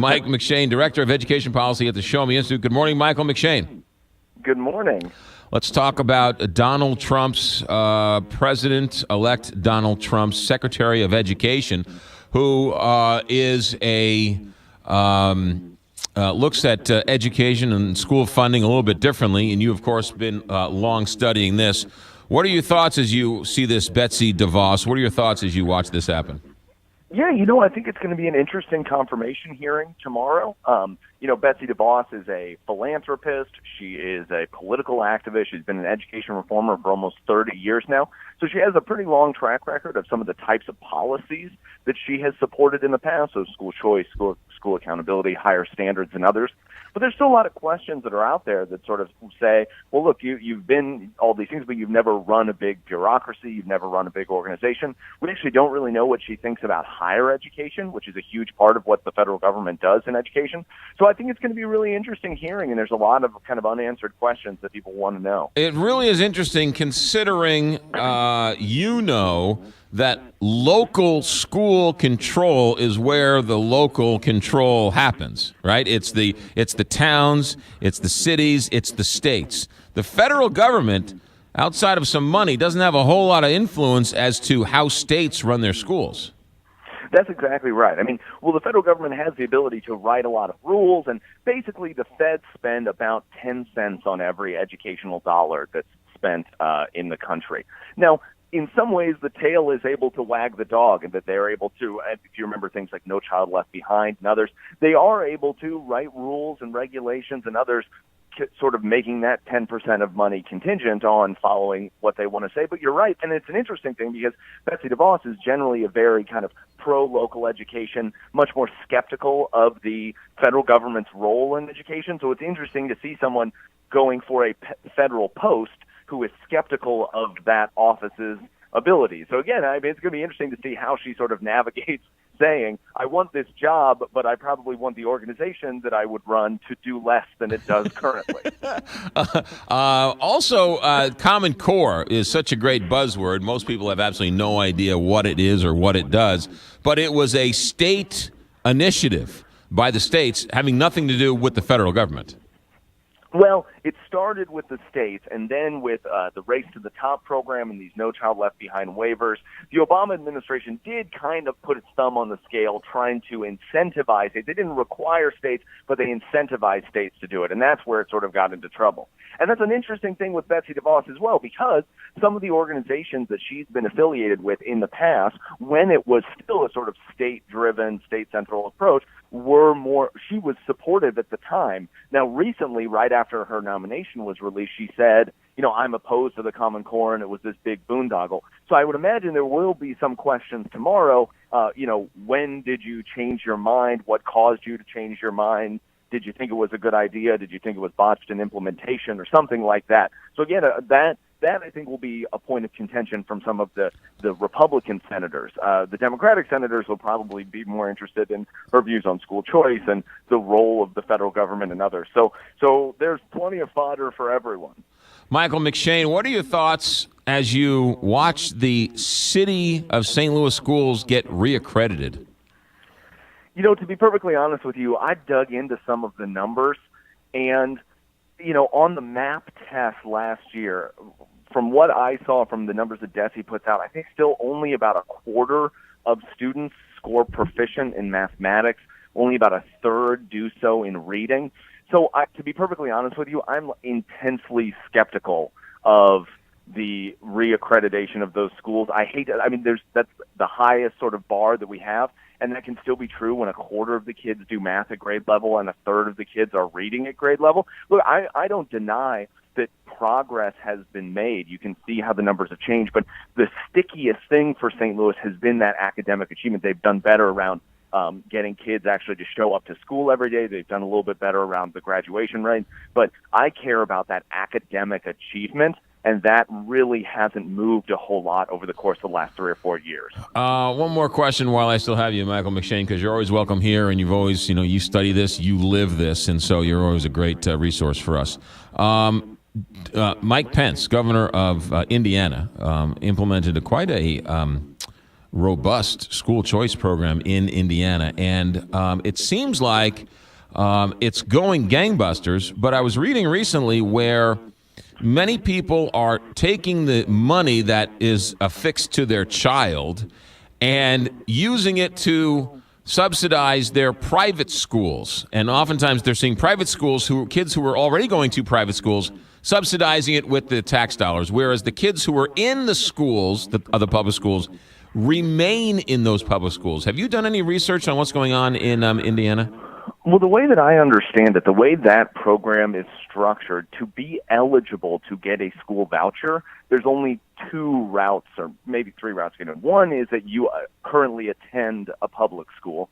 Mike McShane, Director of Education Policy at the Show Me Institute. Good morning, Michael McShane. Good morning. Let's talk about Donald Trump's, President-elect Donald Trump's Secretary of Education, who is looks at education and school funding a little bit differently, and you, of course, been long studying this. What are your thoughts as you see this, Betsy DeVos? What are your thoughts as you watch this happen? Yeah, I think it's going to be an interesting confirmation hearing tomorrow. Betsy DeVos is a philanthropist. She is a political activist. She's been an education reformer for almost 30 years now. So she has a pretty long track record of some of the types of policies that she has supported in the past, so school choice, school accountability, higher standards, and others. But there's still a lot of questions that are out there that sort of say, well, look, you've been all these things, but you've never run a big bureaucracy. You've never run a big organization. We actually don't really know what she thinks about higher education, which is a huge part of what the federal government does in education. So I think it's going to be a really interesting hearing, and there's a lot of kind of unanswered questions that people want to know. It really is interesting considering, that local school control is where the local control happens, right? It's the towns, it's the cities, it's the states. The federal government, outside of some money, doesn't have a whole lot of influence as to how states run their schools. That's exactly right. The federal government has the ability to write a lot of rules, and basically the feds spend about 10 cents on every educational dollar that's spent in the country. Now, in some ways, the tail is able to wag the dog, and that they're able to, if you remember things like No Child Left Behind and others, they are able to write rules and regulations and others sort of making that 10% of money contingent on following what they want to say. But you're right, and it's an interesting thing because Betsy DeVos is generally a very kind of pro-local education, much more skeptical of the federal government's role in education. So it's interesting to see someone going for a federal post who is skeptical of that office's ability. So again, it's going to be interesting to see how she sort of navigates saying, I want this job, but I probably want the organization that I would run to do less than it does currently. Common Core is such a great buzzword. Most people have absolutely no idea what it is or what it does, but it was a state initiative by the states having nothing to do with the federal government. Well, it started with the states, and then with the Race to the Top program and these No Child Left Behind waivers, the Obama administration did kind of put its thumb on the scale trying to incentivize it. They didn't require states, but they incentivized states to do it, and that's where it sort of got into trouble. And that's an interesting thing with Betsy DeVos as well, because some of the organizations that she's been affiliated with in the past, when it was still a sort of state-driven, state-central approach, she was supportive at the time. Now, recently, right after her nomination was released, she said, I'm opposed to the Common Core, and it was this big boondoggle. So I would imagine there will be some questions tomorrow. When did you change your mind? What caused you to change your mind? Did you think it was a good idea? Did you think it was botched in implementation or something like that? So again, that I think will be a point of contention from some of the Republican senators. The Democratic senators will probably be more interested in her views on school choice and the role of the federal government and others. So there's plenty of fodder for everyone. Michael McShane, what are your thoughts as you watch the city of St. Louis schools get reaccredited? To be perfectly honest with you, I dug into some of the numbers, and, on the MAP test last year, from what I saw from the numbers that DESE puts out, I think still only about a quarter of students score proficient in mathematics. Only about a third do so in reading. So to be perfectly honest with you, I'm intensely skeptical of the reaccreditation of those schools. I hate it. That's the highest sort of bar that we have. And that can still be true when a quarter of the kids do math at grade level and a third of the kids are reading at grade level. Look, I don't deny that progress has been made. You can see how the numbers have changed. But the stickiest thing for St. Louis has been that academic achievement. They've done better around getting kids actually to show up to school every day. They've done a little bit better around the graduation rate. But I care about that academic achievement. And that really hasn't moved a whole lot over the course of the last 3 or 4 years. One more question while I still have you, Michael McShane, because you're always welcome here, and you've always, you study this, you live this, and so you're always a great resource for us. Mike Pence, governor of Indiana, implemented quite a robust school choice program in Indiana, and it seems like it's going gangbusters. But I was reading recently where many people are taking the money that is affixed to their child and using it to subsidize their private schools. And oftentimes they're seeing private schools, kids who are already going to private schools, subsidizing it with the tax dollars, whereas the kids who are in the schools, the public schools, remain in those public schools. Have you done any research on what's going on in Indiana? Well, the way that I understand it, the way that program is structured, to be eligible to get a school voucher, there's only two routes, or maybe three routes. One is that you currently attend a public school.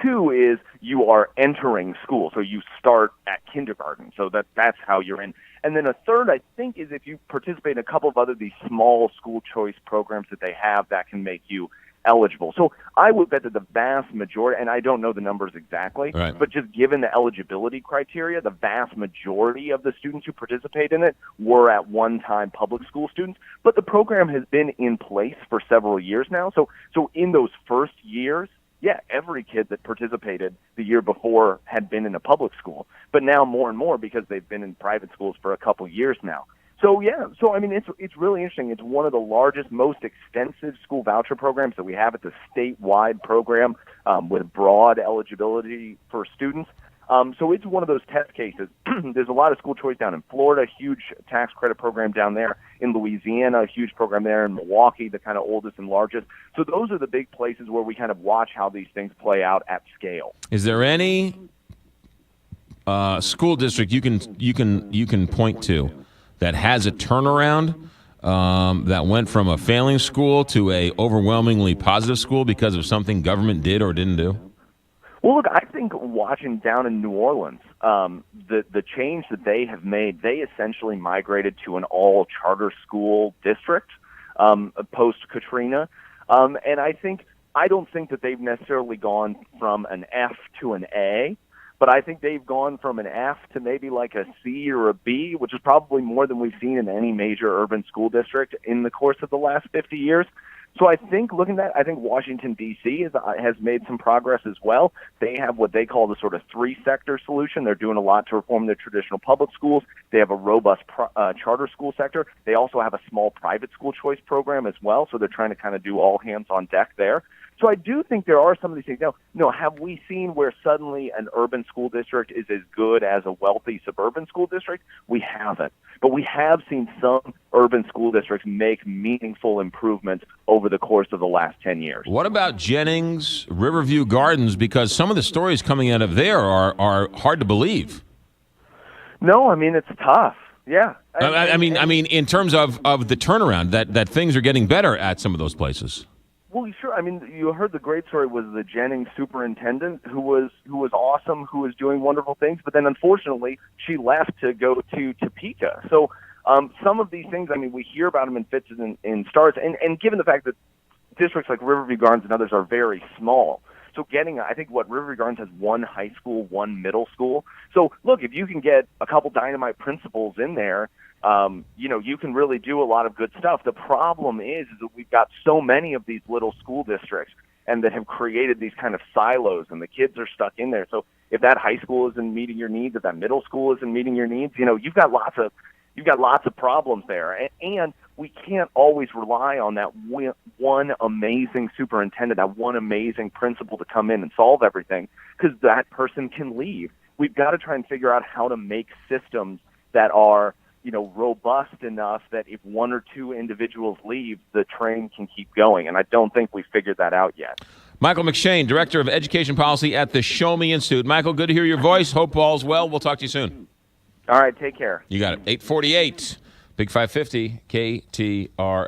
Two is you are entering school, so you start at kindergarten, so that's how you're in. And then a third, I think, is if you participate in a couple of these small school choice programs that they have that can make you eligible. So I would bet that the vast majority, and I don't know the numbers exactly, right, but just given the eligibility criteria, the vast majority of the students who participate in it were at one time public school students. But the program has been in place for several years now. So in those first years, yeah, every kid that participated the year before had been in a public school. But now more and more because they've been in private schools for a couple years now. So, yeah, I mean, it's really interesting. It's one of the largest, most extensive school voucher programs that we have. It's a statewide program with broad eligibility for students. So it's one of those test cases. There's a lot of school choice down in Florida, huge tax credit program down there. In Louisiana, a huge program there. In Milwaukee, the kind of oldest and largest. So those are the big places where we kind of watch how these things play out at scale. Is there any school district you can point to that has a turnaround that went from a failing school to a overwhelmingly positive school because of something government did or didn't do? Well, look, I think watching down in New Orleans, the change that they have made, they essentially migrated to an all-charter school district post-Katrina. And I don't think that they've necessarily gone from an F to an A, but I think they've gone from an F to maybe like a C or a B, which is probably more than we've seen in any major urban school district in the course of the last 50 years. So I think looking at that, I think Washington, D.C. has made some progress as well. They have what they call the sort of three-sector solution. They're doing a lot to reform their traditional public schools. They have a robust charter school sector. They also have a small private school choice program as well, so they're trying to kind of do all hands on deck there. So I do think there are some of these things. Now, have we seen where suddenly an urban school district is as good as a wealthy suburban school district? We haven't. But we have seen some urban school districts make meaningful improvements over the course of the last 10 years. What about Jennings, Riverview Gardens? Because some of the stories coming out of there are hard to believe. No, I mean, it's tough. Yeah. I mean, in terms of the turnaround, that things are getting better at some of those places. Well, sure. I mean, you heard the great story was the Jennings superintendent who was awesome, who was doing wonderful things, but then unfortunately she left to go to Topeka. So some of these things, I mean, we hear about them in fits and in starts, and given the fact that districts like Riverview Gardens and others are very small, so I think Riverview Gardens has one high school, one middle school. So look, if you can get a couple dynamite principals in there, you can really do a lot of good stuff. The problem is that we've got so many of these little school districts and that have created these kind of silos, and the kids are stuck in there. So if that high school isn't meeting your needs, if that middle school isn't meeting your needs, you've got lots of problems there. And we can't always rely on that one amazing superintendent, that one amazing principal to come in and solve everything, because that person can leave. We've got to try and figure out how to make systems that are robust enough that if one or two individuals leave, the train can keep going. And I don't think we've figured that out yet. Michael McShane, Director of Education Policy at the Show Me Institute. Michael, good to hear your voice. Hope all's well. We'll talk to you soon. All right, take care. You got it. 848, Big 550, KTR.